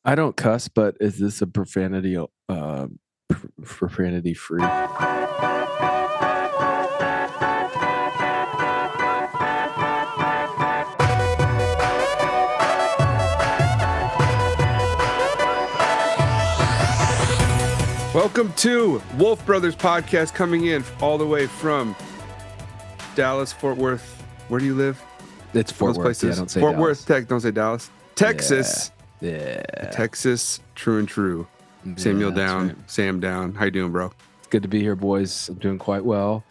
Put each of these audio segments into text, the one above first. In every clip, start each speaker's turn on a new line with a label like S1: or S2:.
S1: I don't cuss, but is this a profanity profanity free?
S2: Welcome to Wolf Brothers Podcast, coming in all the way from Dallas, Fort Worth. Where do you live?
S1: It's Fort Worth. Yeah, don't say
S2: Fort
S1: Dallas.
S2: Worth, Tech. Don't say Dallas. Texas.
S1: Yeah.
S2: Texas, true and true. Samuel Downe,
S1: right.
S2: Sam Downe. How you doing, bro?
S1: It's good to be here, boys. I'm doing quite well.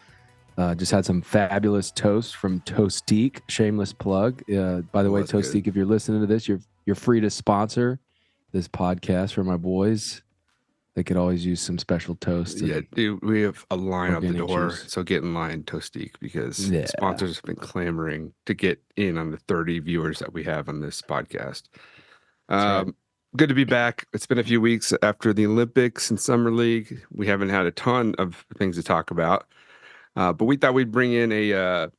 S1: Just had some fabulous toast from Toastique. Shameless plug. By the way,
S2: that's good.
S1: Toastique, if you're listening to this, you're free to sponsor this podcast for my boys. They could always use some special toast.
S2: Yeah, dude, we have a line out the
S1: organic
S2: door,
S1: juice.
S2: so get in line, Toastique, because
S1: Yeah.
S2: sponsors have been clamoring to get in on the 30 viewers that we have on this podcast.
S1: right.
S2: Good to be back. It's been a few weeks after the Olympics and Summer League. We haven't had a ton of things to talk about, but we thought we'd bring in a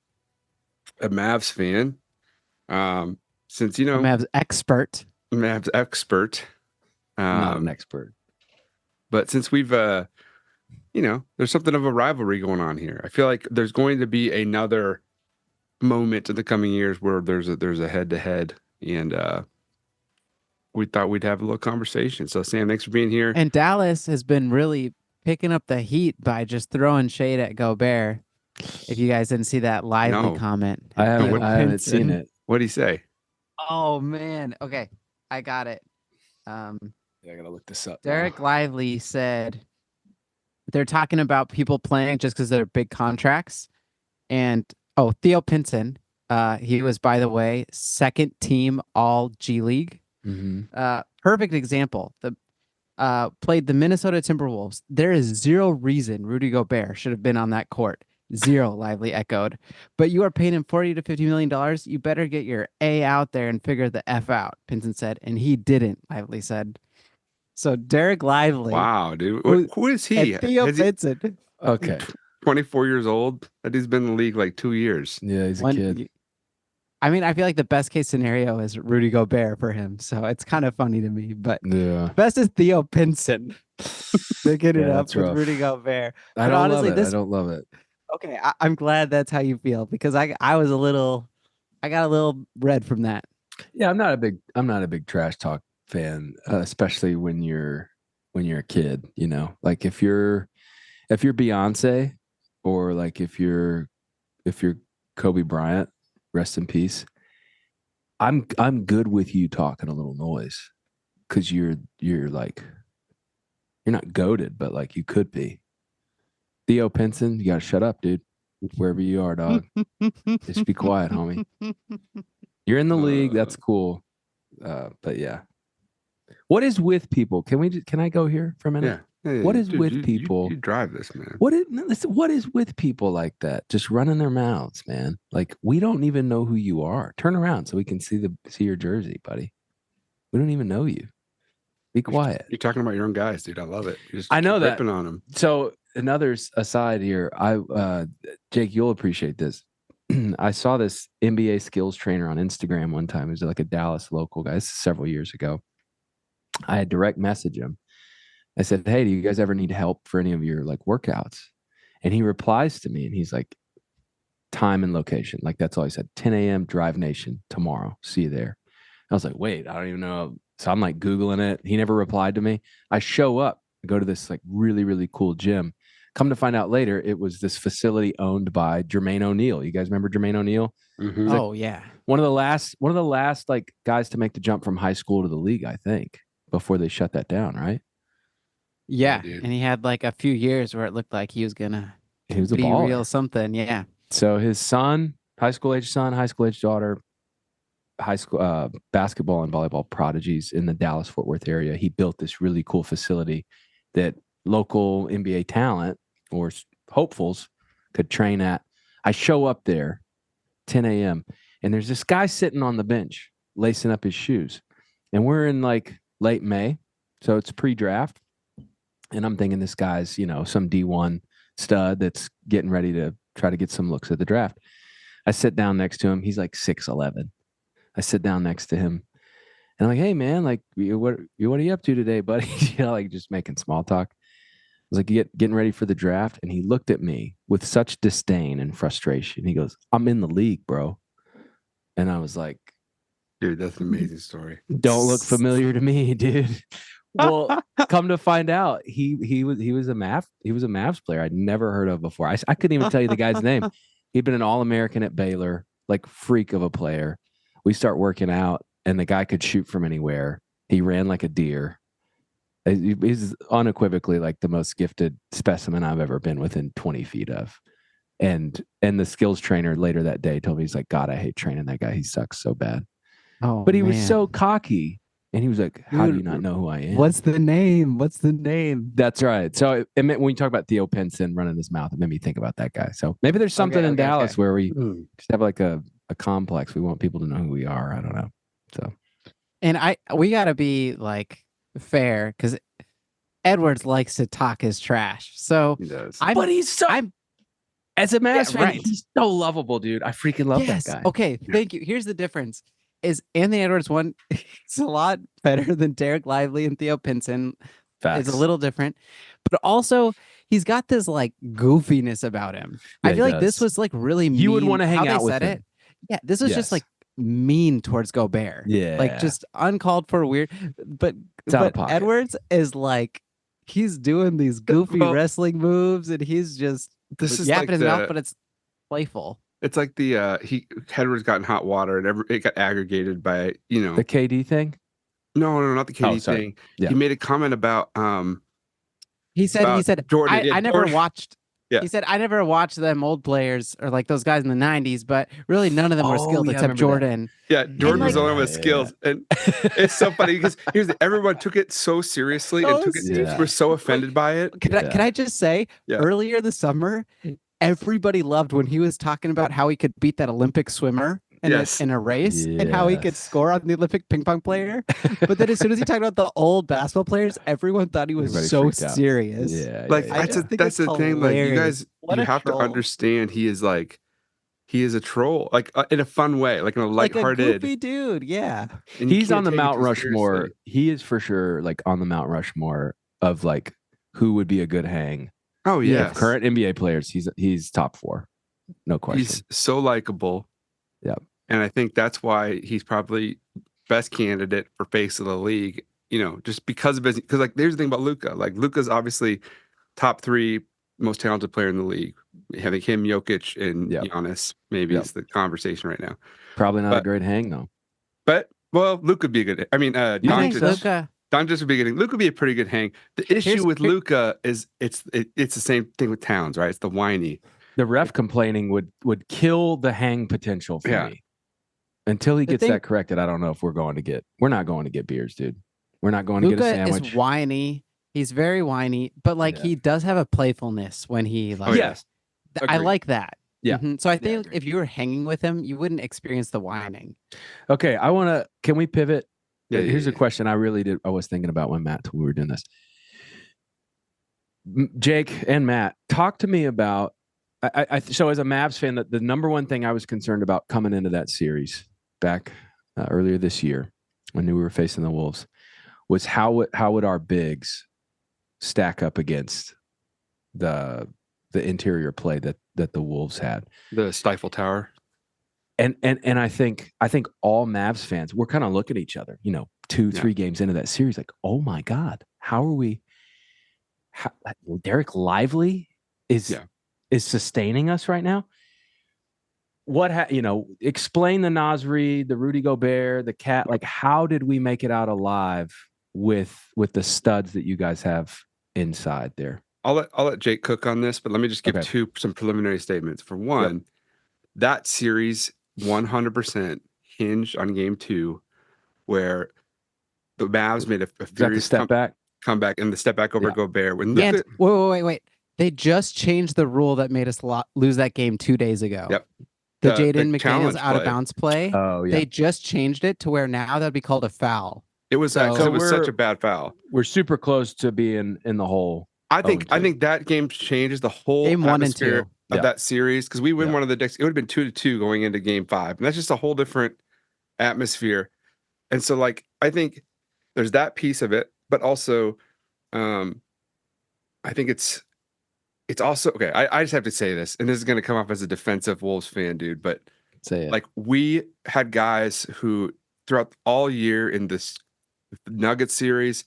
S2: Mavs fan, since, you know,
S3: Mavs expert.
S2: Mavs expert.
S1: Not an expert.
S2: But since we've, there's something of a rivalry going on here. I feel like there's going to be another moment in the coming years where there's a head-to-head, and we thought we'd have a little conversation. So, Sam, thanks for being here.
S3: And Dallas has been really picking up the heat by just throwing shade at Gobert. If you guys didn't see that lively comment.
S1: I haven't seen it.
S2: What'd he say?
S3: Oh, man. Okay, I got it.
S1: Yeah, I gotta look this up.
S3: Derek Lively said they're talking about people playing just because they're big contracts. And, Theo Pinson, he was, by the way, second team all G League.
S1: Mm-hmm.
S3: Perfect example. Played the Minnesota Timberwolves. There is zero reason Rudy Gobert should have been on that court. Zero, Lively echoed. But you are paying him $40 to $50 million. You better get your A out there and figure the F out, Pinson said. And he didn't, Lively said. So Derek Lively.
S2: Wow, dude. Who is he?
S3: Theo Pinson.
S1: Okay.
S2: 24 years old? That he's been in the league like 2 years.
S1: Yeah, he's a kid.
S3: I mean, I feel like the best case scenario is Rudy Gobert for him. So it's kind of funny to me. But best is Theo Pinson. Picking it up with
S1: rough.
S3: Rudy Gobert.
S1: I don't love it. I don't love it.
S3: Okay, I'm glad that's how you feel, because I got a little red from that.
S1: Yeah, I'm not a big trash talk fan, especially when you're a kid, you know. Like if you're Beyonce, or like if you're Kobe Bryant, rest in peace. I'm good with you talking a little noise, because you're like, you're not goated, but like you could be. Theo Pinson, you gotta shut up, dude. Wherever you are, dog. Just be quiet, homie. You're in the league, that's cool. But yeah. What is with people? Can I go here for a minute?
S2: Yeah.
S1: What is with people?
S2: You drive this, man.
S1: What is with people like that? Just running their mouths, man. Like, we don't even know who you are. Turn around so we can see your jersey, buddy. We don't even know you. Be quiet.
S2: You're talking about your own guys, dude. I love it.
S1: I know that.
S2: Ripping on them.
S1: So another aside here, Jake, you'll appreciate this. I saw this NBA skills trainer on Instagram one time. He was like a Dallas local guy. This is several years ago. I had direct messaged him. I said, "Hey, do you guys ever need help for any of your like workouts?" And he replies to me, and he's like, "Time and location." Like, that's all he said. 10 a.m. Drive Nation tomorrow. See you there. I was like, wait, I don't even know. So I'm like Googling it. He never replied to me. I show up, go to this like really, really cool gym. Come to find out later, it was this facility owned by Jermaine O'Neal. You guys remember Jermaine O'Neal?
S2: Mm-hmm.
S3: Oh, yeah.
S1: One of the last like guys to make the jump from high school to the league, I think, before they shut that down, right?
S3: Yeah,
S2: dude.
S3: and he had like a few years where it looked like he was gonna
S1: He was a
S3: be
S1: baller.
S3: real something. Yeah.
S1: So his son, high school age daughter, high school basketball and volleyball prodigies in the Dallas-Fort Worth area. He built this really cool facility that local NBA talent or hopefuls could train at. I show up there 10 a.m. and there's this guy sitting on the bench lacing up his shoes. And we're in like late May, so it's pre-draft. And I'm thinking this guy's, some D1 stud that's getting ready to try to get some looks at the draft. I sit down next to him. He's like 6'11". I sit down next to him And I'm like, hey man, like what are you up to today, buddy? Like just making small talk. I was like, getting ready for the draft. And he looked at me with such disdain and frustration. He goes, I'm in the league, bro. And I was like,
S2: Dude, that's an amazing story.
S1: don't look familiar to me, dude. Well, come to find out, he was a Mavs player I'd never heard of before. I couldn't even tell you the guy's name. He'd been an All-American at Baylor, like freak of a player. We start working out, and the guy could shoot from anywhere. He ran like a deer. He's unequivocally like the most gifted specimen I've ever been within 20 feet of. And the skills trainer later that day told me, he's like, God, I hate training that guy. He sucks so bad.
S3: Oh,
S1: but he was
S3: man.
S1: so cocky. And he was like, how do you
S3: Dude,
S1: not know who I am?
S3: What's the name? What's the name?
S1: That's right. So it meant, when you talk about Theo Pinson running his mouth, it made me think about that guy. So maybe there's something in Dallas where we just have like a complex. We want people to know who we are. I don't know. So,
S3: and we got to be like fair, because Edwards likes to talk his trash. So
S2: He does.
S1: but he's so, as a Mavs fan,
S3: right.
S1: he's so lovable, dude. I freaking love that guy.
S3: Okay, thank you. Here's the difference. Is Anthony Edwards one? It's a lot better than Derek Lively and Theo Pinson.
S1: Facts.
S3: It's a little different, but also he's got this like goofiness about him.
S1: Yeah,
S3: I feel
S1: he
S3: like this
S1: does.
S3: was like really mean.
S1: You would want to hang
S3: how
S1: out
S3: they
S1: with
S3: said
S1: him.
S3: it. Yeah, this was just
S1: Yes.
S3: like mean towards Gobert.
S1: Yeah.
S3: Like just uncalled for, weird. But
S1: out of pocket.
S3: Edwards is like, he's doing these goofy wrestling moves, and he's just
S2: This is
S3: yapping
S2: like
S3: his mouth, but it's playful.
S2: It's like the Edwards got in hot water and it got aggregated by
S1: the KD thing.
S2: No, not the KD thing.
S1: Yeah.
S2: He made a comment about
S3: He said
S2: Jordan.
S3: I never watched.
S2: Yeah.
S3: He said, I never watched them old players or like those guys in the 90s, but really none of them were skilled except Jordan.
S2: Yeah, Jordan was the only one with skills. And it's so funny because everyone took it so seriously and were so offended by it.
S3: Can I just say, earlier this summer, everybody loved when he was talking about how he could beat that Olympic swimmer in a race and how he could score on the Olympic ping pong player. But then as soon as he talked about the old basketball players, everyone thought he was so serious.
S2: That's the thing. Like, you guys, you have to understand he is a troll, like in a fun way, like in a lighthearted,
S3: like a goofy dude. Yeah.
S2: And
S1: he's on the Mount Rushmore. He is for sure like on the Mount Rushmore of like who would be a good hang.
S2: Oh yeah.
S1: Current NBA players, he's top 4. No question.
S2: He's so likable.
S1: Yeah.
S2: And I think that's why he's probably best candidate for face of the league, just because of his, because like there's the thing about Luka. Like Luka's obviously top 3 most talented player in the league. Having him, Jokic, and Giannis, maybe it's the conversation right now.
S1: Probably not a great hang though.
S2: But Luka would be a good. I mean, Doncic would be good. Luka would be a pretty good hang. The issue with Luka is it's the same thing with Towns, right? It's the whiny.
S1: The ref complaining would kill the hang potential for me. Until he gets that corrected, I don't know if we're not going to get beers, dude. We're not going to get a sandwich.
S3: Luka is whiny. He's very whiny, but like he does have a playfulness when he like.
S1: Yes,
S3: I like that.
S1: Yeah.
S3: Mm-hmm. So I think if you were hanging with him, you wouldn't experience the whining.
S1: Okay, can we pivot? Here's a question I was thinking about when we were doing this. Jake and Matt, talk to me about. So as a Mavs fan, the number one thing I was concerned about coming into that series back earlier this year when we were facing the Wolves was how would our bigs stack up against the interior play that the Wolves had,
S2: the Stifle Tower.
S1: And I think all Mavs fans, we're kind of looking at each other, 2-3 games into that series, like, oh my God, how are we? Derek Lively is sustaining us right now. Explain the Nasri, the Rudy Gobert, the Cat. Like, how did we make it out alive with the studs that you guys have inside there?
S2: I'll let Jake cook on this, but let me just give some preliminary statements. For one, that series 100% hinged on game 2, where the Mavs made a furious comeback and the step back over Gobert.
S3: Wait. They just changed the rule that made us lose that game 2 days ago.
S2: Yep.
S3: The Jaden McDaniels out of bounds play.
S1: Oh, yeah.
S3: They just changed it to where now that'd be called a foul.
S2: It was it was such a bad foul.
S1: We're super close to being in the hole.
S2: I think that game changes the whole
S3: game 1 and
S2: 2 of that series, because we win one of the decks. It would have been 2-2 going into game 5, and that's just a whole different atmosphere. And so like I think there's that piece of it, but also I think it's also okay. I just have to say this, and this is going to come off as a defensive Wolves fan, dude. But
S1: Say it.
S2: like we had guys who throughout all year in this Nuggets series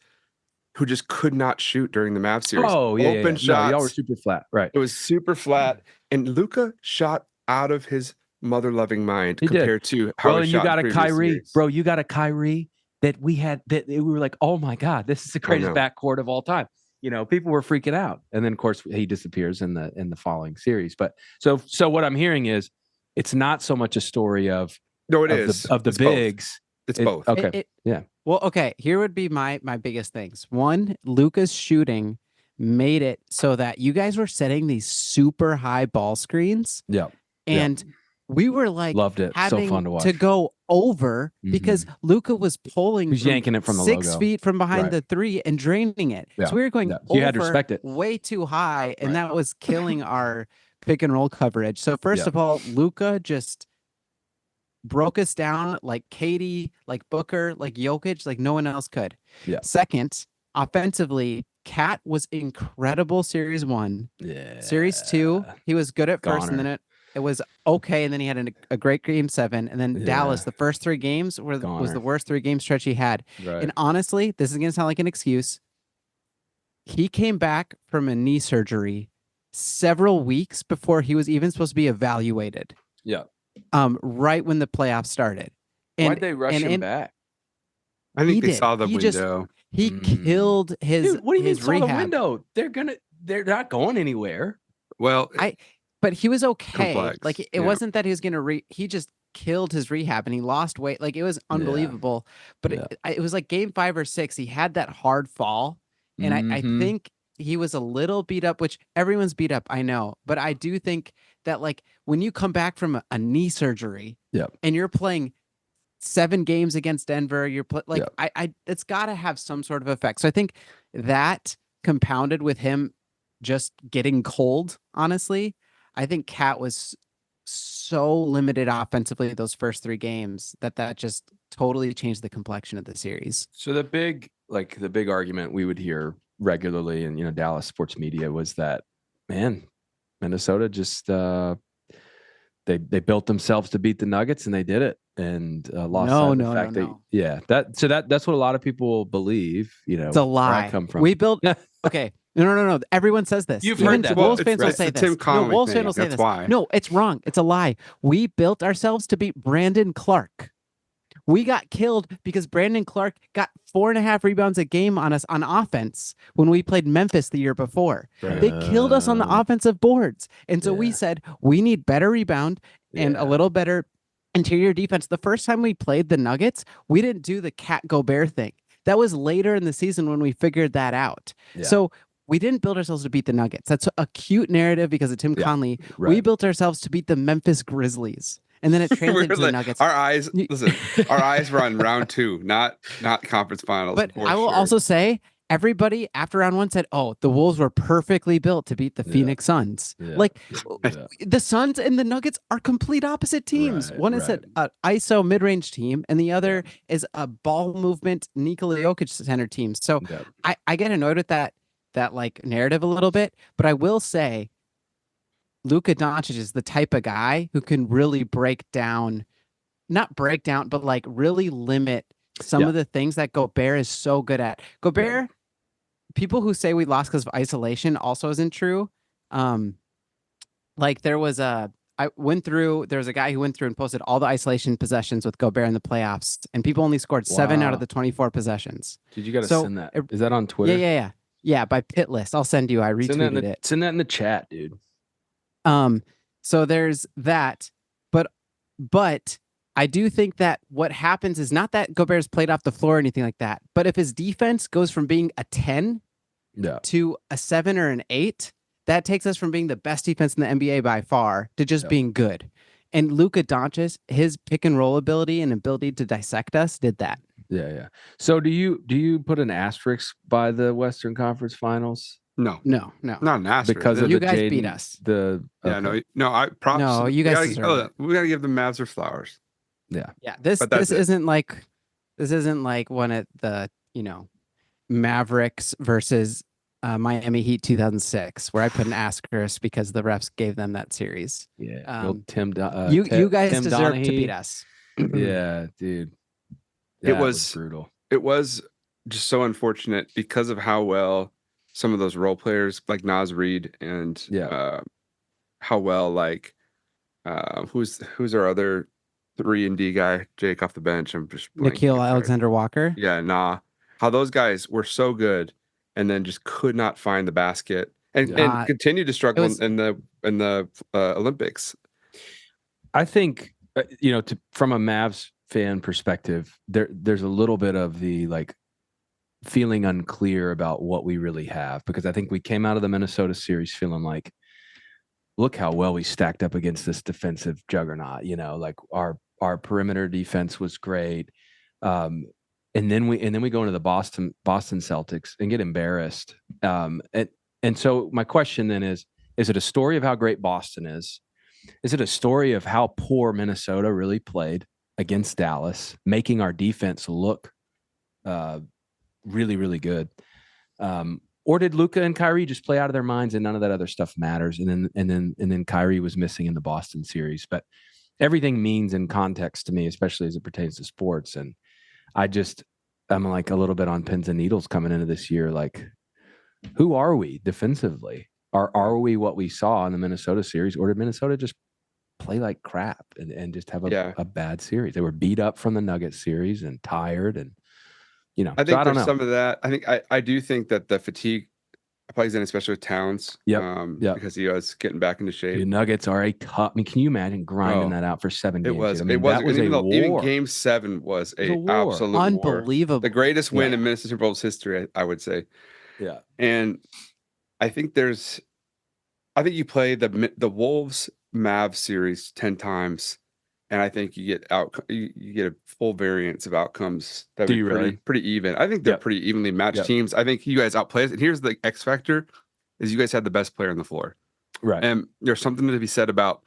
S2: who just could not shoot during the Mavs series.
S1: Oh, yeah.
S2: Open
S1: No,
S2: shots.
S1: y'all were super flat. Right.
S2: It was super flat, and Luka shot out of his mother-loving mind
S1: He did.
S2: compared to how he
S1: and
S2: shot
S1: you got
S2: in
S1: a
S2: previous
S1: Kyrie,
S2: series.
S1: bro. You got a Kyrie that we had that we were like, oh my god, this is the greatest backcourt of all time. You know, people were freaking out, and then of course he disappears in the following series. But so what I'm hearing is it's not so much a story of
S2: no, it
S1: of
S2: is
S1: the
S2: it's
S1: bigs.
S2: Both. It's both.
S1: Okay, yeah.
S3: Well, okay. Here would be my biggest things. One, Luka's shooting made it so that you guys were setting these super high ball screens.
S1: Yeah.
S3: And we were like
S1: loved it.
S3: having
S1: So fun to watch.
S3: to go over because Luka was pulling
S1: He's yanking it from the
S3: 6
S1: logo.
S3: feet from behind
S1: Right.
S3: the three and draining it.
S1: Yeah.
S3: So we were going over
S1: You had to respect it.
S3: way too high, and that was killing our pick and roll coverage. So first of all, Luka just broke us down like Katie, like Booker, like Jokic, like no one else could.
S1: Yeah.
S3: Second, offensively, Cat was incredible series 1.
S1: Yeah.
S3: Series 2, he was good at first,
S1: Goner.
S3: and then it was okay, and then he had a great game 7, and then Dallas, the first 3 games was the worst 3-game stretch he had.
S1: Right.
S3: And honestly, this is going to sound like an excuse. He came back from a knee surgery several weeks before he was even supposed to be evaluated.
S1: Yeah.
S3: Right when the playoffs started. And,
S1: Why'd they rush him back?
S2: I think they saw the window.
S3: He killed his.
S1: Dude, what do you mean
S3: his
S1: saw
S3: rehab.
S1: the window? They're not going anywhere.
S2: Well,
S3: but he was okay.
S2: Complex.
S3: Like it wasn't that he was gonna he just killed his rehab and he lost weight. Like it was unbelievable. But it was like game 5 or 6. He had that hard fall, and I think he was a little beat up, which everyone's beat up, I know. But I do think that like when you come back from a knee surgery, and you're playing 7 games against Denver, you're it's got to have some sort of effect. So I think that compounded with him just getting cold, honestly, I think Cat was so limited offensively those first 3 games that just totally changed the complexion of the series.
S1: So the big argument we would hear regularly in Dallas sports media was that, man, Minnesota just they built themselves to beat the Nuggets, and they did it, and lost sight of the fact that's what a lot of people believe. It's
S3: a lie.
S1: Where I come from.
S3: We built okay. No. Everyone says this.
S1: You've heard that.
S3: Wolves fans will say this. Wolves fans will say this.
S2: Why.
S3: No, it's wrong. It's a lie. We built ourselves to beat Brandon Clark. We got killed because Brandon Clark got 4.5 rebounds a game on us on offense when we played Memphis the year before. Right. They killed us on the offensive boards. And so we said, we need better rebound and a little better interior defense. The first time we played the Nuggets, we didn't do the Cat Gobert thing. That was later in the season when we figured that out. Yeah. So we didn't build ourselves to beat the Nuggets. That's a cute narrative because of Tim Conley. Right. We built ourselves to beat the Memphis Grizzlies. And then it translated to the Nuggets.
S2: Our eyes were on round 2, not conference finals.
S3: But I will also say, everybody after round 1 said, "Oh, the Wolves were perfectly built to beat the Phoenix Suns." Yeah. Like the Suns and the Nuggets are complete opposite teams. One is an ISO mid-range team, and the other is a ball movement Nikola Jokic center team. So I get annoyed with that like narrative a little bit, but I will say, Luka Doncic is the type of guy who can really not break down, but like really limit some of the things that Gobert is so good at. Gobert, people who say we lost because of isolation also isn't true. Like there was a guy who went through and posted all the isolation possessions with Gobert in the playoffs, and people only scored 7 out of the 24 possessions.
S1: Dude, you got to send that. Is that on Twitter?
S3: Yeah, by Pit List. I'll send you. I retweeted it.
S1: Send that in the chat, dude.
S3: So there's that, but I do think that what happens is not that Gobert's played off the floor or anything like that, but if his defense goes from being a 10 to a 7 or an 8, that takes us from being the best defense in the NBA by far to just being good. And Luka Doncic, his pick and roll ability and ability to dissect us did that.
S1: Yeah. So do you put an asterisk by the Western Conference Finals?
S2: No,
S3: not
S2: an asterisk.
S1: Because of
S3: you guys beat us.
S2: You guys.
S3: We
S2: got to give the Mavs their flowers.
S3: Yeah. This isn't like This isn't like one at the, Mavericks versus Miami Heat 2006, where I put an asterisk because the refs gave them that series.
S1: Yeah. Old
S3: You guys
S1: Tim
S3: deserve to beat
S1: Donaghy.
S3: us.
S1: Yeah, dude.
S2: It
S1: That was
S2: was
S1: brutal.
S2: it was just so unfortunate because of how well some of those role players like Naz Reid and
S1: Yeah.
S2: how well like who's our other 3-and-D guy, Jake off the bench. I'm just blanking.
S3: Nikhil Alexander Walker.
S2: Yeah, nah. How those guys were so good and then just could not find the basket and
S1: Yeah.
S2: continued to
S3: It
S2: struggle
S3: was
S2: in the Olympics.
S1: I think from a Mavs fan perspective, there's a little bit of the like feeling unclear about what we really have, because I think we came out of the Minnesota series feeling like, look how well we stacked up against this defensive juggernaut. Like our perimeter defense was great. And then we go into the Boston Celtics and get embarrassed. And so my question then is it a story of how great Boston is? Is it a story of how poor Minnesota really played against Dallas, making our defense look really, really good? Or did Luka and Kyrie just play out of their minds and none of that other stuff matters? And then Kyrie was missing in the Boston series. But everything means in context to me, especially as it pertains to sports. And I'm like a little bit on pins and needles coming into this year. Like, who are we defensively? Are we what we saw in the Minnesota series, or did Minnesota just play like crap and just have a bad series? They were beat up from the Nuggets series and tired, and
S2: I think
S1: don't
S2: there's
S1: know.
S2: some of that. I do think that the fatigue plays in, especially with Towns. Because he was getting back into shape.
S1: The Nuggets are a tough. I mean, can you imagine grinding that out for 7 games?
S2: It was.
S1: I mean,
S2: It was.
S1: that was
S2: even
S1: a war.
S2: Even Game 7 was
S1: a war.
S2: Absolute
S3: unbelievable.
S2: War. The greatest win in Minnesota Timberwolves history, I would say.
S1: Yeah.
S2: And I think you play the Wolves Mavs series 10 times, and I think you get a full variance of outcomes that would be pretty even. I think they're pretty evenly matched teams. I think you guys outplay us. And here's the X factor: is you guys had the best player on the floor.
S1: Right.
S2: And there's something to be said about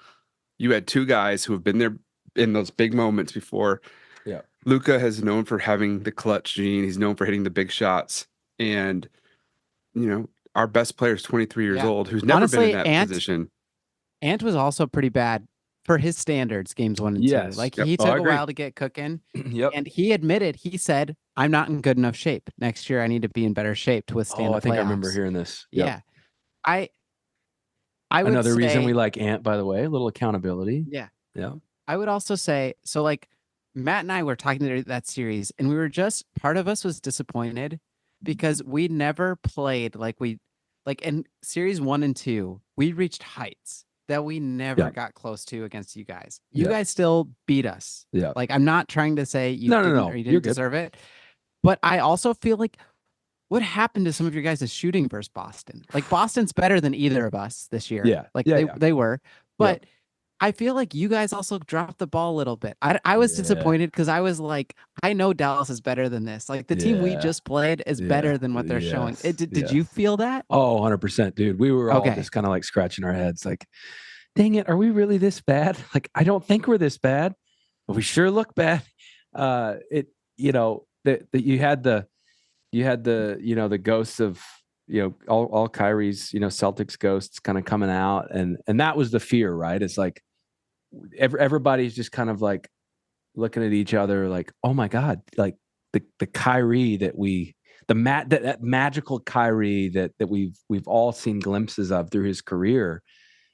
S2: you had two guys who have been there in those big moments before.
S1: Yeah.
S2: Luka is known for having the clutch gene. He's known for hitting the big shots. And, our best player is 23 years old, who's never been in that position.
S3: Ant was also pretty bad for his standards, games 1 and 2. Like, he took a while to get cooking. And he admitted, he said, I'm not in good enough shape. Next year, I need to be in better shape to withstand the playoffs.
S1: I think I remember hearing this.
S3: Yeah. I would
S1: Another reason we like Ant, by the way, a little accountability.
S3: Yeah.
S1: Yeah.
S3: I would also say, so like Matt and I were talking to that series, and we were part of us was disappointed because we never played like in series 1 and 2, we reached heights that we never got close to against you guys. You guys still beat us.
S1: Yeah.
S3: Like, I'm not trying to say you
S1: you
S3: didn't deserve it, but I also feel like what happened to some of your guys' shooting versus Boston? Like, Boston's better than either of us this year.
S1: Yeah.
S3: Like they were, but I feel like you guys also dropped the ball a little bit. I was disappointed because I was like, I know Dallas is better than this. Like, the team we just played is better than what they're showing. Did you feel that?
S1: Oh, 100%, dude. We were all just kind of like scratching our heads like, dang it, are we really this bad? Like, I don't think we're this bad, but we sure look bad. That you had the the ghosts of all Kyrie's Celtics ghosts kind of coming out, and that was the fear, right? It's like everybody's just kind of like looking at each other like, oh my god, like the Kyrie that that magical Kyrie that we've all seen glimpses of through his career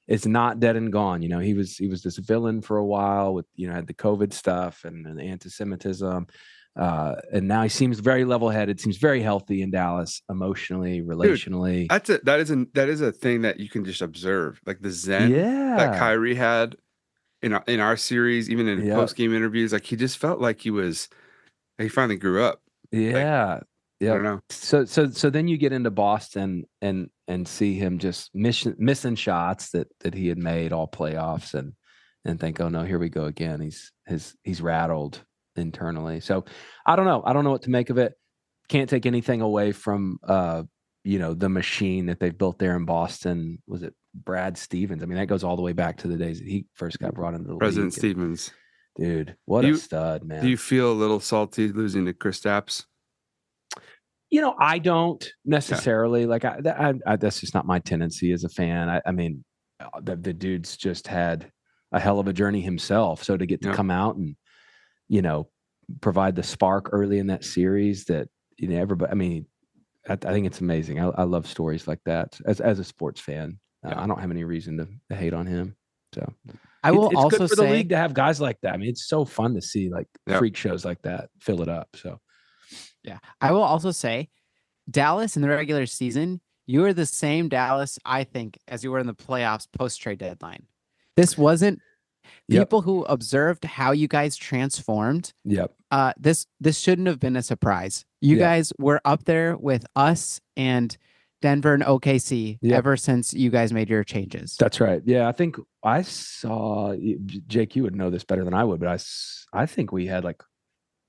S1: is not dead and gone. He was this villain for a while with had the COVID stuff and the anti-Semitism. And now he seems very level-headed, seems very healthy in Dallas, emotionally, relationally.
S2: Dude, that is a thing that you can just observe, like the zen that Kyrie had in our series, even in post-game interviews. Like, he just felt like he finally grew up.
S1: Yeah.
S2: I don't know.
S1: So then you get into Boston and see him just missing shots that he had made all playoffs and think, oh no, here we go again. He's rattled internally. So I don't know what to make of it. Can't take anything away from the machine that they've built there in Boston. Was it Brad Stevens? I mean, that goes all the way back to the days that he first got brought into the
S2: President
S1: league.
S2: Stevens.
S1: Dude, what
S2: Do
S1: a
S2: you-
S1: stud, man.
S2: Do you feel a little salty losing to Kristaps?
S1: I don't necessarily like. That's just not my tendency as a fan. I mean, the dude's just had a hell of a journey himself. So to get to come out and provide the spark early in that series that everybody. I mean, I think it's amazing. I love stories like that as a sports fan. I don't have any reason to hate on him. So
S3: I will
S1: it's
S3: also
S1: good for
S3: say,
S1: the league to have guys like that. I mean, it's so fun to see like freak shows like that fill it up. So
S3: yeah, I will also say, Dallas in the regular season, you are the same Dallas, I think, as you were in the playoffs post-trade deadline. This wasn't people who observed how you guys transformed.
S1: Yep.
S3: This shouldn't have been a surprise. You guys were up there with us and Denver and OKC ever since you guys made your changes.
S1: That's right. Yeah, I think I saw Jake. You would know this better than I would, but I think we had like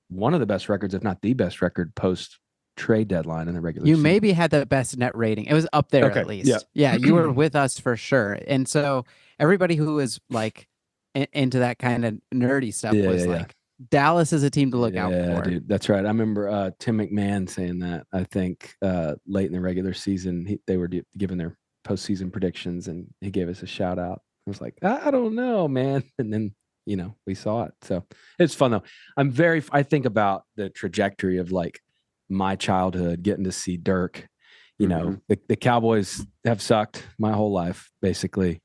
S1: one of the best records, if not the best record, post trade deadline in the regular season.
S3: You maybe had the best net rating. It was up there at least. Yeah, you were with us for sure. And so everybody who was like into that kind of nerdy stuff was like, Dallas is a team to look out for.
S1: Dude, that's right. I remember Tim McMahon saying that. I think late in the regular season, they were giving their postseason predictions, and he gave us a shout out. I was like, I don't know, man. And then we saw it. So it's fun though. I think about the trajectory of like my childhood, getting to see Dirk. The Cowboys have sucked my whole life, basically.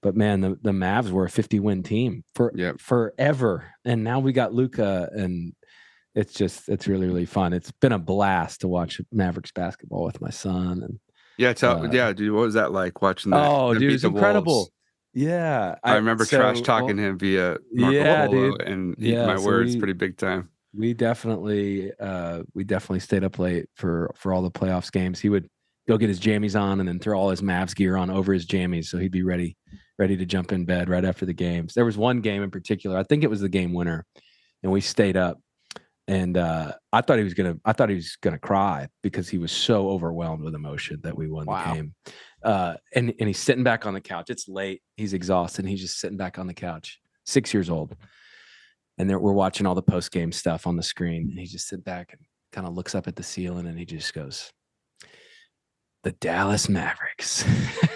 S1: But man, the Mavs were a 50-win team for forever, and now we got Luka, and it's really, really fun. It's been a blast to watch Mavericks basketball with my son. And
S2: dude, what was that like watching that?
S1: Oh, dude, it's incredible. Wolves? Yeah,
S2: I remember trash talking him via Marco Polo, and eating my words pretty big time.
S1: We definitely stayed up late for all the playoffs games. He would go get his jammies on and then throw all his Mavs gear on over his jammies, so he'd be ready to jump in bed right after the games. There was one game in particular, I think it was the game winner, and we stayed up, and I thought he was gonna cry because he was so overwhelmed with emotion that we won the game. And he's sitting back on the couch. It's late. He's exhausted. And he's just sitting back on the couch, 6 years old. And we're watching all the post game stuff on the screen, and he just sits back and kind of looks up at the ceiling, and he just goes, "The Dallas Mavericks."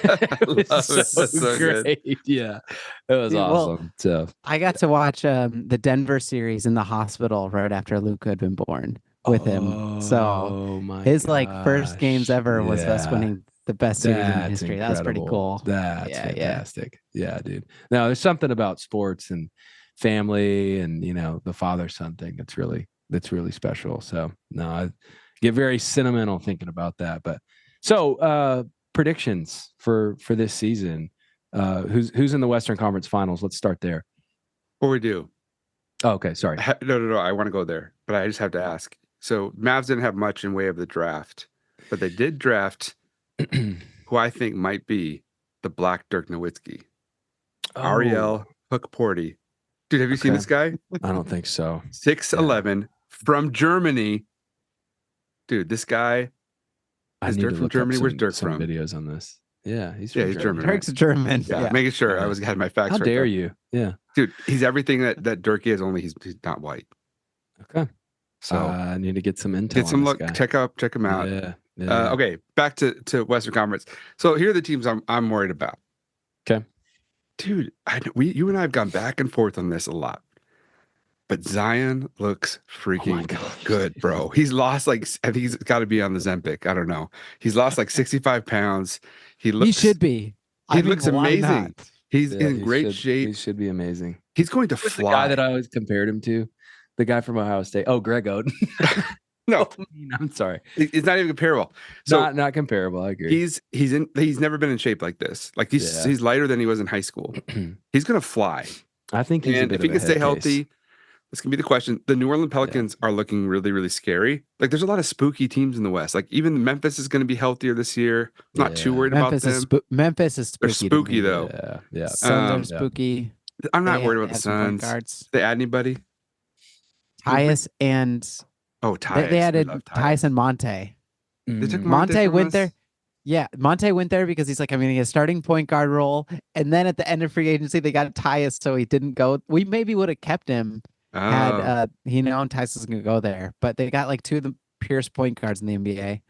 S1: It was so great. Good. Yeah, it was awesome. So
S3: I got to watch the Denver series in the hospital right after Luke had been born with him. So his first games ever was us winning the best series in history. Incredible. That was pretty cool.
S1: That's fantastic. Yeah, dude. Now there's something about sports and family and the father-son thing that's really special. So no, I get very sentimental thinking about that. But so predictions for this season. Who's in the Western Conference Finals? Let's start there.
S2: Before we do.
S1: Oh, okay, sorry.
S2: No. I want to go there, but I just have to ask. So Mavs didn't have much in way of the draft, but they did draft who I think might be the Black Dirk Nowitzki. Ariel Hook-Porty. Dude, have you seen this guy?
S1: I don't think so.
S2: 6'11", from Germany. Dude, this guy is Dirk from Germany. Where's Dirk from?
S1: Videos on this. Yeah, he's
S2: German.
S3: Dirk's German.
S2: Yeah, making sure I had my facts.
S1: How dare you? Yeah,
S2: dude, he's everything that Dirk is. Only he's not white.
S1: Okay, so I need to get some intel. Get some look.
S2: Check him out.
S1: Yeah.
S2: Okay, back to Western Conference. So here are the teams I'm worried about.
S1: Okay,
S2: dude, you and I have gone back and forth on this a lot. But Zion looks freaking good, bro. He's lost I think he's got to be on the Zempic. I don't know. He's lost 65 pounds. He
S3: should be.
S2: He looks amazing. He's in great shape.
S1: He should be amazing.
S2: He's going to fly.
S1: The guy that I always compared him to, the guy from Ohio State. Oh, Greg Oden.
S2: No,
S1: I'm sorry.
S2: It's not even comparable. So
S1: not comparable. I agree.
S2: He's never been in shape like this. He's lighter than he was in high school. He's gonna fly.
S1: I think he's
S2: if he can stay healthy. This can be the question. The New Orleans Pelicans are looking really, really scary. There's a lot of spooky teams in the West. Even Memphis is going to be healthier this year. I'm not too worried about them.
S3: Memphis is spooky.
S2: They're spooky though.
S1: Yeah.
S3: Suns are spooky.
S2: I'm not worried about the Suns. Did they add anybody?
S3: Tyus and
S2: Tyus.
S3: They added Tyus and Monte.
S2: They took
S3: Monte went
S2: us?
S3: there. Yeah, Monte went there because he's like, I'm going to get a starting point guard role. And then at the end of free agency, they got Tyus, so he didn't go. We maybe would have kept him had
S2: Oh,
S3: he known Tyus was going to go there. But they got like two of the purest point guards in the NBA.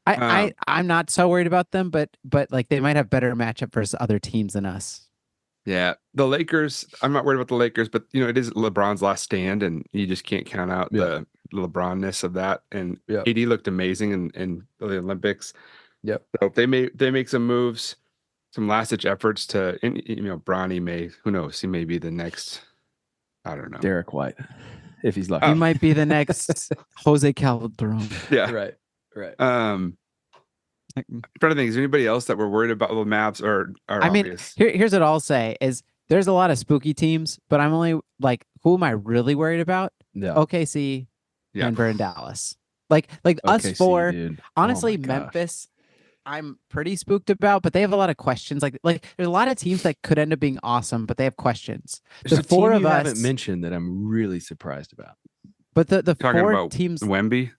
S3: I'm not so worried about them, but like they might have better matchup versus other teams than us.
S2: yeah. The Lakers, I'm not worried about the Lakers, but it is LeBron's last stand, and you just can't count out the LeBron-ness of that. And AD looked amazing in the Olympics.
S1: Yep.
S2: So if they make some moves, some last-ditch efforts to, and, Bronny may, who knows, he may be the next, I don't know.
S1: Derek White, if he's lucky.
S3: He might be the next Jose Calderon.
S2: Yeah.
S1: Right.
S2: I'm trying to think, is there anybody else that we're worried about the Mavs or
S3: I
S2: obvious?
S3: mean, here's what I'll say is there's a lot of spooky teams, but I'm only like, who am I really worried about?
S1: Yeah.
S3: OKC, Denver, and Dallas. Like us
S1: OKC,
S3: four.
S1: dude.
S3: Honestly,
S1: Oh my gosh.
S3: Memphis, I'm pretty spooked about, but they have a lot of questions. Like there's a lot of teams that could end up being awesome, but they have questions.
S1: There's
S3: The
S1: a team
S3: four of
S1: you
S3: us
S1: haven't mentioned that I'm really surprised about.
S3: But the
S2: Talking
S3: four
S2: about
S3: teams.
S2: Wemby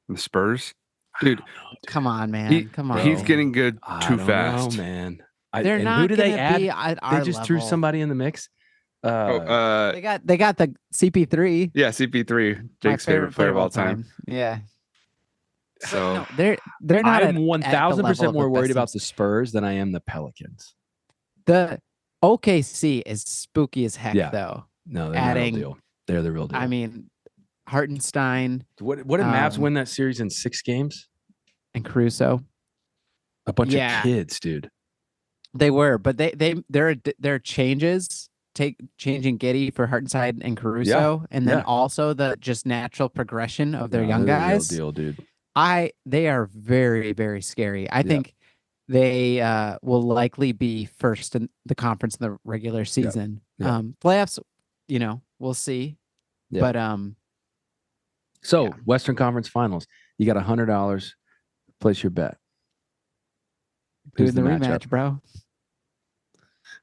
S2: and the Spurs, dude.
S3: Come on, man. Come on.
S2: He's
S3: man.
S2: getting good
S1: I
S2: too
S1: don't
S2: fast.
S1: know, man.
S3: They're
S1: and
S3: not
S1: who do they
S3: gonna
S1: add?
S3: be at our
S1: They just threw
S3: level.
S1: somebody in the mix.
S3: They got the CP3.
S2: Yeah, CP3, Jake's
S3: my
S2: favorite player of all time.
S3: Yeah.
S2: So
S3: No, they're not.
S1: I'm 1,000% more worried about
S3: teams.
S1: the Spurs than I am the Pelicans.
S3: The OKC is spooky as heck,
S1: Yeah.
S3: though.
S1: No, they're
S3: Adding-
S1: the real deal. They're the real deal.
S3: I mean, Hartenstein
S1: what did Mavs win that series in 6 games?
S3: and Caruso.
S1: A bunch
S3: Yeah.
S1: of kids, dude.
S3: They were, but there are changes. Changing Giddey for Hartenstein and Caruso, and then also the just natural progression of their young
S1: they're
S3: guys.
S1: The real deal, dude.
S3: They are very, very scary. I think they will likely be first in the conference in the regular season. Playoffs, we'll see.
S1: Yep.
S3: But
S1: So Western Conference Finals, you got $100. Place your bet.
S3: doing
S1: Who's
S3: the
S1: matchup?
S3: rematch, bro.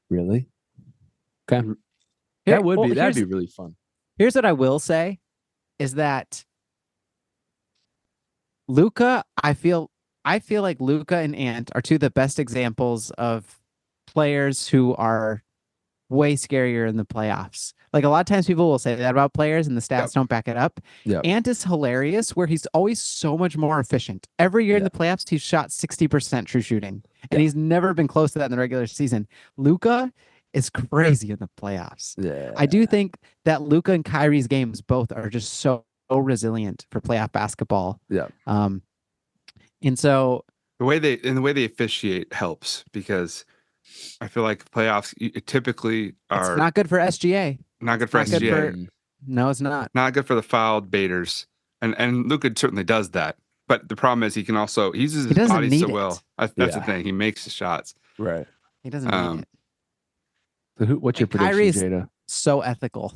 S1: Really? Okay.
S3: Here-
S1: that'd be really fun.
S3: Here's what I will say is that Luka, I feel like Luka and Ant are two of the best examples of players who are way scarier in the playoffs. Like a lot of times people will say that about players and the stats don't back it up.
S1: Yep.
S3: Ant is hilarious where he's always so much more efficient. Every year in the playoffs, he's shot 60% true shooting. And he's never been close to that in the regular season. Luka is crazy in the playoffs.
S1: Yeah.
S3: I do think that Luka and Kyrie's games both are just so resilient for playoff basketball.
S1: Yeah.
S3: And so
S2: the way they officiate helps, because I feel like playoffs typically are
S3: it's not good for SGA.
S2: Not good for
S3: Not good
S2: SGA.
S3: No, it's not.
S2: Not good for the fouled baiters. And Luka certainly does that. But the problem is he uses his body so well. That's the thing. He makes the shots.
S1: Right.
S3: He doesn't need it.
S1: So what's your prediction,
S3: Kyrie's
S1: Jada?
S3: so ethical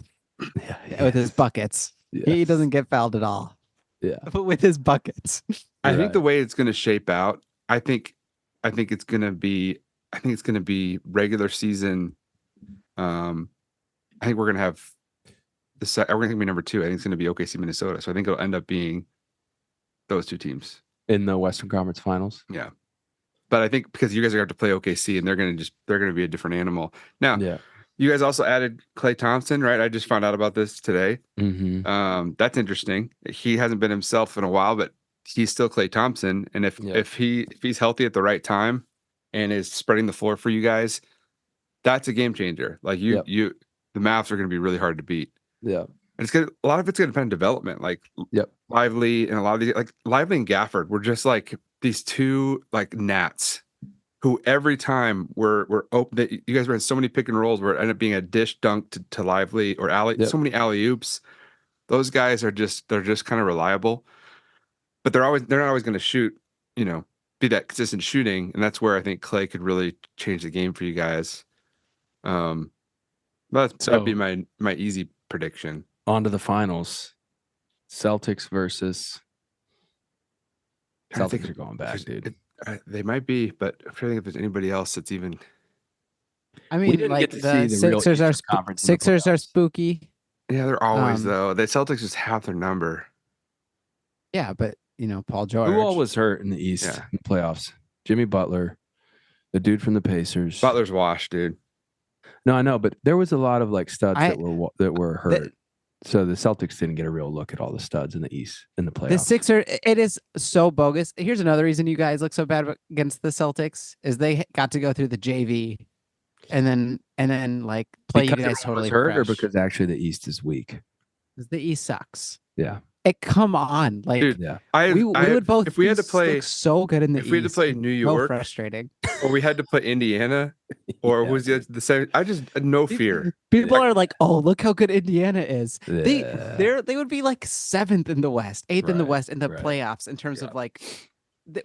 S3: with his buckets. He doesn't get fouled at all.
S1: Yeah.
S3: But with his buckets.
S2: I think the way it's going to shape out, I think it's going to be regular season. I think we're going to have we're going to be number 2. I think it's going to be OKC Minnesota. So I think it'll end up being those two teams
S1: in the Western Conference Finals.
S2: Yeah. But I think because you guys are going to have to play OKC and they're going to be a different animal. Now, you guys also added Klay Thompson, right? I just found out about this today.
S1: Mm-hmm.
S2: That's interesting. He hasn't been himself in a while, but he's still Klay Thompson. And if he's healthy at the right time and is spreading the floor for you guys, that's a game changer. Like the Mavs are going to be really hard to beat.
S1: Yeah.
S2: And a lot of it's going to depend on development. Like Lively and a lot of these, like Lively and Gafford were just like these two like gnats who every time were open. You guys ran so many pick and rolls where it ended up being a dish dunk to Lively or so many alley oops. Those guys they're just kind of reliable, but they're not always going to shoot. Be that consistent shooting, and that's where I think Klay could really change the game for you guys. That'd be my easy prediction.
S1: On to the finals. Celtics versus. Celtics are going back, dude.
S2: They might be, but I'm trying to think if there's anybody else that's even.
S3: I mean, like the Sixers are spooky.
S2: Yeah, they're always though. The Celtics just have their number.
S3: Yeah, but Paul George.
S1: Who all was hurt in the East in the playoffs? Jimmy Butler, the dude from the Pacers.
S2: Butler's washed, dude.
S1: No, I know, but there was a lot of like studs
S3: I
S1: that were hurt. So the Celtics didn't get a real look at all the studs in the East in the
S3: the
S1: playoffs.
S3: Sixer, it is so bogus. Here's another reason you guys look so bad against the Celtics is they got to go through the JV and then like play
S1: because
S3: you guys
S1: everyone was
S3: totally
S1: hurt, or
S3: fresh.
S1: because actually the East is weak.
S3: 'Cause the East sucks.
S1: Yeah,
S3: Come on, like
S2: Dude,
S1: yeah.
S3: we would both
S2: if we had to play
S3: look so good in the
S2: if we had to
S3: East.
S2: play New
S3: So
S2: York
S3: frustrating.
S2: or we had to play Indiana or
S1: Yeah,
S2: who's the same, I just no fear.
S3: People are like, "Oh, look how good Indiana is."
S1: Yeah.
S3: They would be like 7th in the West, 8th in the
S1: Right,
S3: West in the
S1: right.
S3: playoffs in terms
S1: Yeah.
S3: of like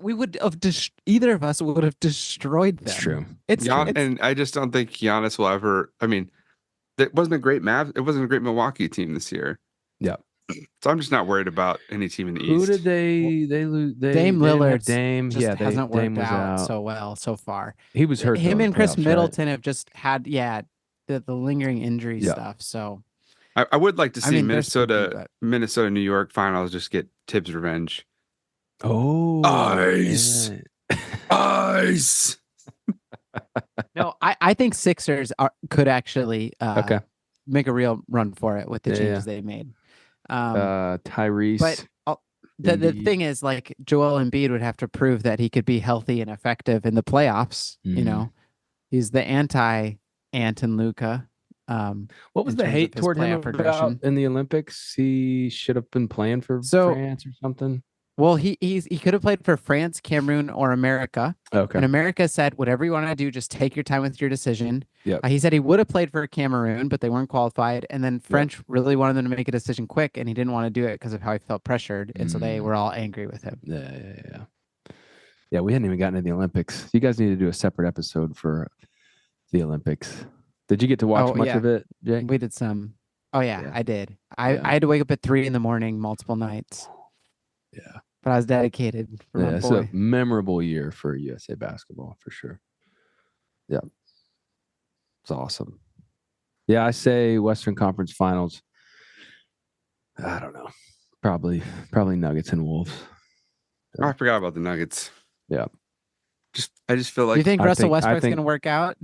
S3: we would have either of us would have destroyed them.
S1: It's true.
S3: It's
S2: And I just don't think Giannis will ever. I mean, it wasn't a great It wasn't a great Milwaukee team this year.
S1: Yeah.
S2: So I'm just not worried about any team in the
S1: Who
S2: East.
S1: did they lose?
S3: Dame
S1: Lillard.
S3: Lillard
S1: Dame.
S3: just
S1: Yeah,
S3: hasn't
S1: Dame
S3: worked
S1: was
S3: out
S1: out.
S3: so well so far.
S1: He was hurt.
S3: Him
S1: though, in
S3: and
S1: the
S3: Chris
S1: playoffs, right?
S3: Middleton have just had the lingering injury
S1: Yeah.
S3: stuff. So
S2: I would like to see
S3: they're spooky,
S2: Minnesota, New York finals just get Tibbs revenge.
S1: Oh,
S2: Ice.
S1: yeah.
S2: Ice.
S3: no, I think Sixers could actually
S1: Okay.
S3: make a real run for it with the
S1: Yeah,
S3: changes they made.
S1: Tyrese.
S3: But the
S1: Embiid.
S3: thing is, like, Joel Embiid would have to prove that he could be healthy and effective in the playoffs. You
S1: Mhm.
S3: know, he's the anti-Ant and Luka.
S1: What was
S3: in
S1: the
S3: terms
S1: hate
S3: of his
S1: toward him
S3: playoff
S1: about
S3: progression.
S1: in the Olympics? He should have been playing for
S3: So-
S1: France or something.
S3: Well, he could have played for France, Cameroon, or America.
S1: Okay.
S3: And America said, whatever you want to do, just take your time with your decision.
S1: Yep.
S3: He said he would have played for Cameroon, but they weren't qualified. And then French really wanted them to make a decision quick, and he didn't want to do it because of how he felt pressured. And so they were all angry with him.
S1: Yeah. Yeah, we hadn't even gotten to the Olympics. You guys need to do a separate episode for the Olympics. Did you get to watch much of it, Jay?
S3: We did some. Oh, yeah,
S1: Yeah.
S3: I did.
S1: Yeah.
S3: I had to wake up at 3 a.m. multiple nights.
S1: Yeah.
S3: But I was dedicated for my
S1: It's
S3: boy.
S1: a memorable year for USA basketball for sure. Yeah. It's awesome. Yeah, I say Western Conference Finals. I don't know. Probably Nuggets and Wolves.
S2: I forgot about the Nuggets.
S1: Yeah.
S2: I just feel like
S3: Do you think
S1: I
S3: Russell
S1: think- I
S3: Westbrook's
S1: think-
S3: going to work out?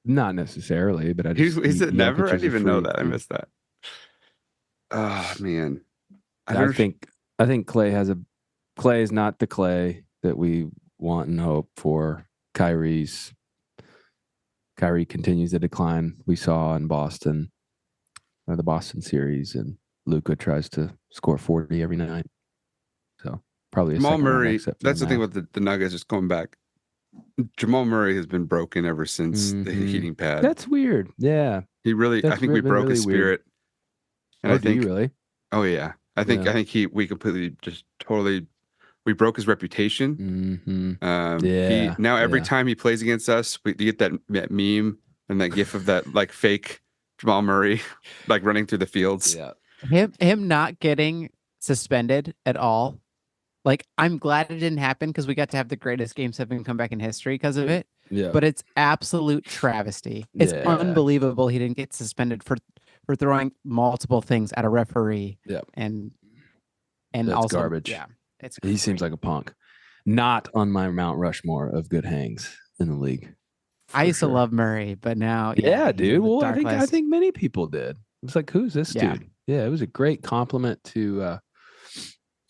S1: Not necessarily, but I
S2: he
S1: just
S2: said never. I
S1: Jokic's
S2: didn't
S1: a
S2: even know
S1: freak,
S2: that. I
S1: dude.
S2: missed that. Oh man.
S1: I think Clay is not the Clay that we want and hope for. Kyrie continues the decline we saw in Boston, or the Boston series, and Luka tries to score 40 every night. So probably a
S2: Jamal
S1: second round
S2: Murray.
S1: exit for
S2: That's the thing
S1: Mavs.
S2: with the Nuggets just going back. Jamal Murray has been broken ever since the
S1: Mhm.
S2: heating pad.
S1: That's weird. Yeah.
S2: I
S1: that's
S2: think we
S1: been
S2: broke
S1: really
S2: his
S1: weird.
S2: spirit. And
S1: Oh,
S2: I
S1: do you
S2: think,
S1: really?
S2: oh yeah, I think we completely just totally, we broke his reputation.
S1: Yeah.
S2: Now every
S1: yeah.
S2: time he plays against us, you get that meme and that gif of that like fake Jamal Murray, like running through the fields.
S1: Yeah.
S3: Him not getting suspended at all. Like, I'm glad it didn't happen because we got to have the greatest Game 7 comeback in history because of it.
S1: Yeah.
S3: But it's absolute travesty. It's
S1: Yeah.
S3: unbelievable he didn't get suspended for throwing multiple things at a referee.
S1: Yeah.
S3: And
S1: That's
S3: also
S1: garbage.
S3: Yeah. It's
S1: He seems like a punk. Not on my Mount Rushmore of good hangs in the league.
S3: I
S1: for
S3: used
S1: sure.
S3: to love Murray, but now
S1: Yeah,
S3: he's
S1: dude.
S3: in the
S1: Well,
S3: dark
S1: I
S3: list.
S1: think many people did. It was like, who's this
S3: Yeah.
S1: dude? Yeah, it was a great compliment to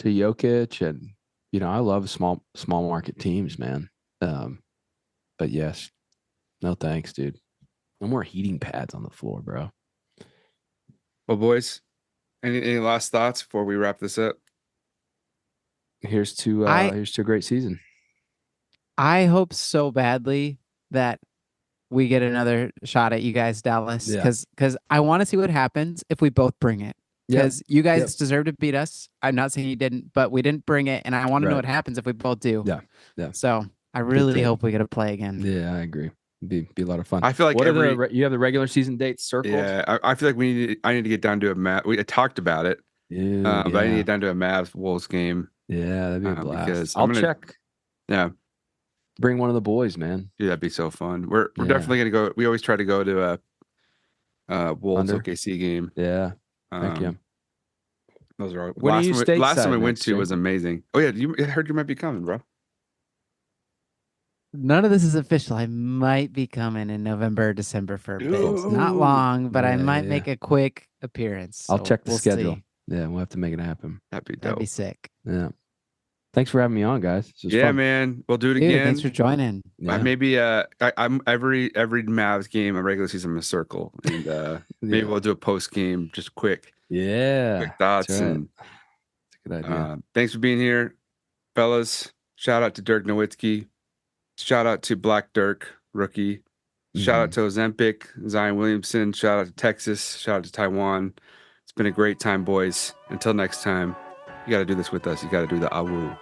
S1: Jokic, and I love small market teams, man. But yes, no thanks, dude. No more heating pads on the floor, bro.
S2: Well, boys, any last thoughts before we wrap this up?
S1: Here's to a great season.
S3: I hope so badly that we get another shot at you guys, Dallas,
S1: Yeah.
S3: because I want to see what happens if we both bring it.
S1: Yep.
S3: Because you guys
S1: Yep.
S3: deserve to beat us. I'm not saying you didn't, but we didn't bring it, and I want to know
S1: Right.
S3: what happens if we both do.
S1: Yeah. Yeah.
S3: So I really
S1: take.
S3: hope we get to play again.
S1: Yeah, I agree. Be a lot of fun.
S2: I feel like
S1: what are you have the regular season dates circled?
S2: Yeah, I feel like I need to get down to a Mavs. We talked about it,
S1: Ew,
S2: but I need to
S1: yeah.
S2: get down to a Mavs Wolves game.
S1: Yeah, that'd be a blast.
S2: because
S1: I'll check.
S2: Yeah,
S1: Bring one of the boys, man.
S2: dude, that'd be so fun. We're
S1: Yeah.
S2: definitely gonna go. We always try to go to a Wolves
S1: Under?
S2: OKC game.
S1: Yeah. Heck yeah.
S2: Those are
S1: When are you
S2: last time we
S1: stateside
S2: went
S1: next,
S2: to
S1: Jay?
S2: was amazing. Oh yeah, I heard you might be coming, bro.
S3: None of this is official. I might be coming in November, or December for a bit. It's not
S2: Dude.
S3: long, but I
S1: Yeah,
S3: might
S1: yeah.
S3: make a quick appearance.
S1: I'll
S3: So
S1: check the
S3: we'll
S1: schedule.
S3: see.
S1: Yeah, we'll have to make it happen.
S2: That'd be
S3: That'd be
S2: dope.
S3: sick.
S1: Yeah. Thanks for having me on, guys. This was
S2: Yeah,
S1: fun.
S2: man. We'll do it
S3: Dude,
S2: again.
S3: thanks for joining.
S1: Yeah.
S2: Maybe I'm every Mavs game, a regular season, I'm a circle, and maybe
S1: Yeah.
S2: we'll do a post game, just quick
S1: Yeah.
S2: thoughts.
S1: That's right.
S2: And
S1: That's a good idea.
S2: thanks for being here, fellas. Shout out to Dirk Nowitzki. Shout out to Black Dirk, rookie. Shout out to Ozempic, Zion Williamson. Shout out to Texas. Shout out to Taiwan. It's been a great time, boys. Until next time, you got to do this with us. You got to do the awu.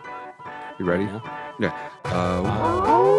S2: You ready?
S1: Yeah.
S2: Yeah.